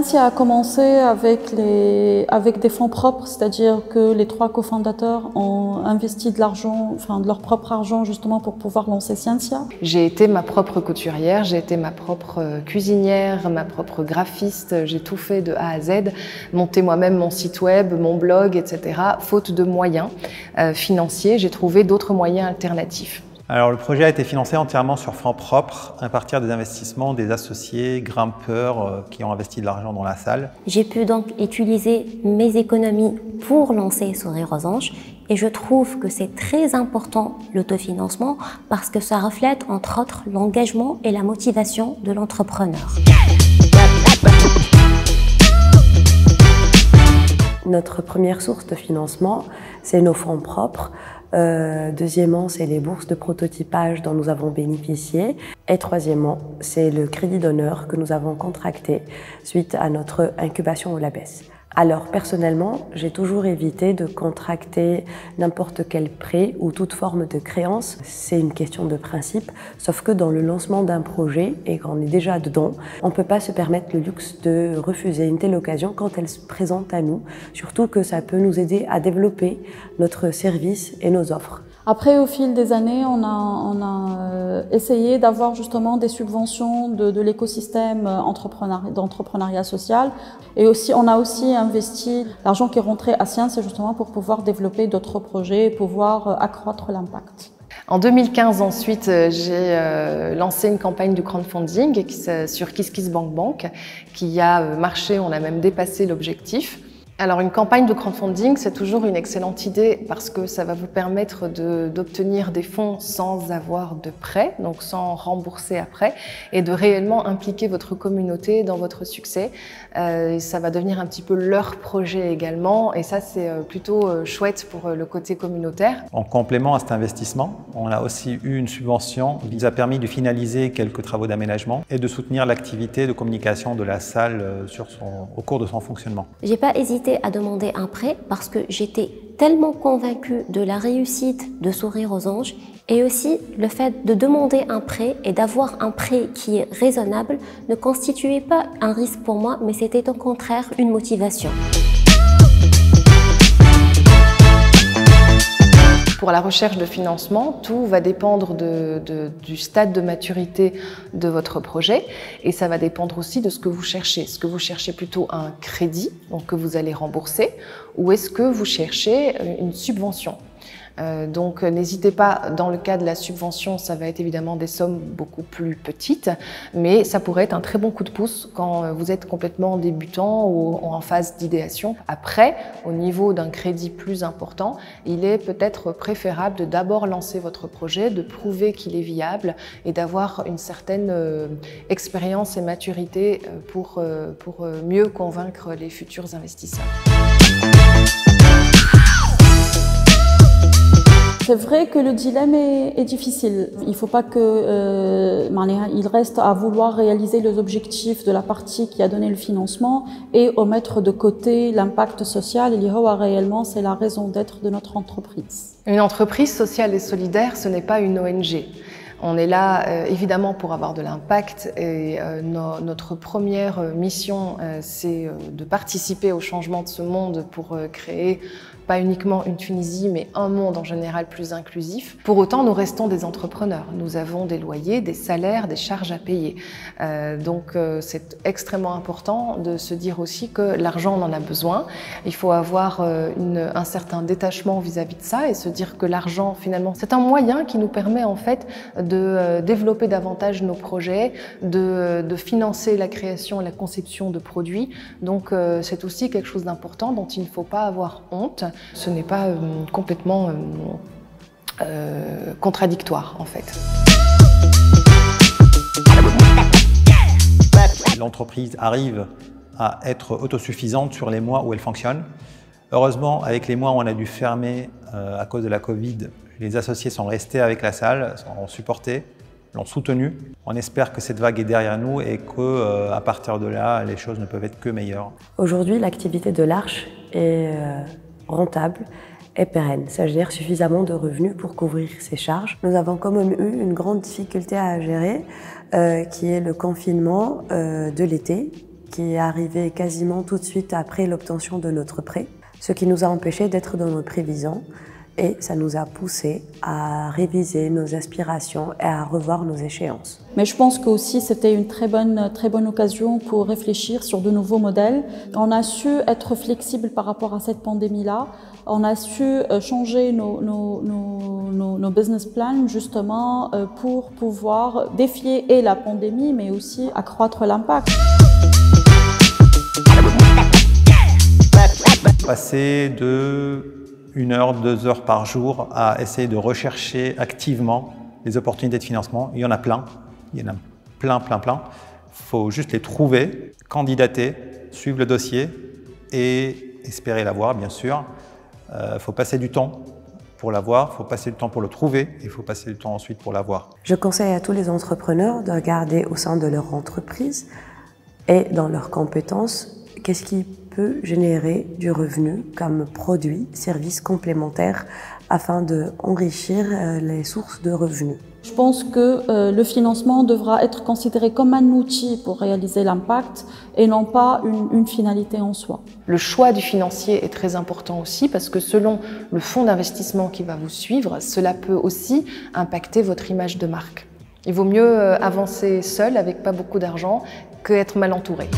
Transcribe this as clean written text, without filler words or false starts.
Scientia a commencé avec des fonds propres, c'est-à-dire que les 3 cofondateurs ont investi de l'argent, de leur propre argent justement pour pouvoir lancer Scientia. J'ai été ma propre couturière, j'ai été ma propre cuisinière, ma propre graphiste, j'ai tout fait de A à Z, monté moi-même mon site web, mon blog, etc. Faute de moyens financiers, j'ai trouvé d'autres moyens alternatifs. Alors le projet a été financé entièrement sur fonds propres à partir des investissements des associés grimpeurs qui ont investi de l'argent dans la salle. J'ai pu donc utiliser mes économies pour lancer Sourire aux Anges et je trouve que c'est très important l'autofinancement parce que ça reflète entre autres l'engagement et la motivation de l'entrepreneur. Notre première source de financement, c'est nos fonds propres. Deuxièmement, c'est les bourses de prototypage dont nous avons bénéficié. Et troisièmement, c'est le crédit d'honneur que nous avons contracté suite à notre incubation au LABES. Alors personnellement, j'ai toujours évité de contracter n'importe quel prêt ou toute forme de créance. C'est une question de principe, sauf que dans le lancement d'un projet et quand on est déjà dedans, on ne peut pas se permettre le luxe de refuser une telle occasion quand elle se présente à nous, surtout que ça peut nous aider à développer notre service et nos offres. Après, au fil des années, on a essayé d'avoir justement des subventions de l'écosystème d'entrepreneuriat social. Et aussi, on a aussi investi l'argent qui est rentré à Scientia justement pour pouvoir développer d'autres projets et pouvoir accroître l'impact. En 2015, ensuite, j'ai lancé une campagne de crowdfunding sur KissKissBankBank qui a marché, on a même dépassé l'objectif. Alors une campagne de crowdfunding, c'est toujours une excellente idée parce que ça va vous permettre d'obtenir des fonds sans avoir de prêt, donc sans rembourser après, et de réellement impliquer votre communauté dans votre succès. Ça va devenir un petit peu leur projet également, et ça c'est plutôt chouette pour le côté communautaire. En complément à cet investissement, on a aussi eu une subvention qui nous a permis de finaliser quelques travaux d'aménagement et de soutenir l'activité de communication de la salle au cours de son fonctionnement. J'ai pas hésité à demander un prêt parce que j'étais tellement convaincue de la réussite de Sourire aux Anges et aussi le fait de demander un prêt et d'avoir un prêt qui est raisonnable ne constituait pas un risque pour moi, mais c'était au contraire une motivation. Pour la recherche de financement, tout va dépendre du stade de maturité de votre projet et ça va dépendre aussi de ce que vous cherchez. Est-ce que vous cherchez plutôt un crédit, donc que vous allez rembourser, ou est-ce que vous cherchez une subvention ? Donc n'hésitez pas, dans le cas de la subvention, ça va être évidemment des sommes beaucoup plus petites, mais ça pourrait être un très bon coup de pouce quand vous êtes complètement débutant ou en phase d'idéation. Après, au niveau d'un crédit plus important, il est peut-être préférable de d'abord lancer votre projet, de prouver qu'il est viable et d'avoir une certaine expérience et maturité pour mieux convaincre les futurs investisseurs. C'est vrai que le dilemme est difficile. Il ne faut pas qu'il reste à vouloir réaliser les objectifs de la partie qui a donné le financement et omettre de côté l'impact social. Réellement, c'est la raison d'être de notre entreprise. Une entreprise sociale et solidaire, ce n'est pas une ONG. On est là évidemment pour avoir de l'impact et notre première mission c'est de participer au changement de ce monde pour créer pas uniquement une Tunisie mais un monde en général plus inclusif. Pour autant, nous restons des entrepreneurs. Nous avons des loyers, des salaires, des charges à payer. Donc c'est extrêmement important de se dire aussi que l'argent on en a besoin. Il faut avoir un certain détachement vis-à-vis de ça et se dire que l'argent finalement c'est un moyen qui nous permet en fait de développer davantage nos projets, de financer la création et la conception de produits. Donc c'est aussi quelque chose d'important dont il ne faut pas avoir honte. Ce n'est pas complètement contradictoire en fait. L'entreprise arrive à être autosuffisante sur les mois où elle fonctionne. Heureusement, avec les mois où on a dû fermer à cause de la Covid, les associés sont restés avec la salle, ont supporté, l'ont soutenu. On espère que cette vague est derrière nous et qu'à partir de là, les choses ne peuvent être que meilleures. Aujourd'hui, l'activité de l'Arche est rentable et pérenne. Ça génère suffisamment de revenus pour couvrir ses charges. Nous avons quand même eu une grande difficulté à gérer, qui est le confinement de l'été. qui est arrivé quasiment tout de suite après l'obtention de notre prêt, ce qui nous a empêchés d'être dans nos prévisions et ça nous a poussé à réviser nos aspirations et à revoir nos échéances. Mais je pense que aussi c'était une très bonne occasion pour réfléchir sur de nouveaux modèles. On a su être flexible par rapport à cette pandémie-là. On a su changer nos business plans justement pour pouvoir défier et la pandémie, mais aussi accroître l'impact. Passer de 1 heure, 2 heures par jour à essayer de rechercher activement les opportunités de financement. Il y en a plein. Il y en a plein. Il faut juste les trouver, candidater, suivre le dossier et espérer l'avoir, bien sûr. Il faut passer du temps pour l'avoir, il faut passer du temps pour le trouver et il faut passer du temps ensuite pour l'avoir. Je conseille à tous les entrepreneurs de regarder au sein de leur entreprise et dans leurs compétences qu'est-ce qui peut générer du revenu comme produit, service complémentaire afin d'enrichir les sources de revenus. Je pense que le financement devra être considéré comme un outil pour réaliser l'impact et non pas une finalité en soi. Le choix du financier est très important aussi parce que selon le fonds d'investissement qui va vous suivre, cela peut aussi impacter votre image de marque. Il vaut mieux avancer seul avec pas beaucoup d'argent qu'être mal entouré.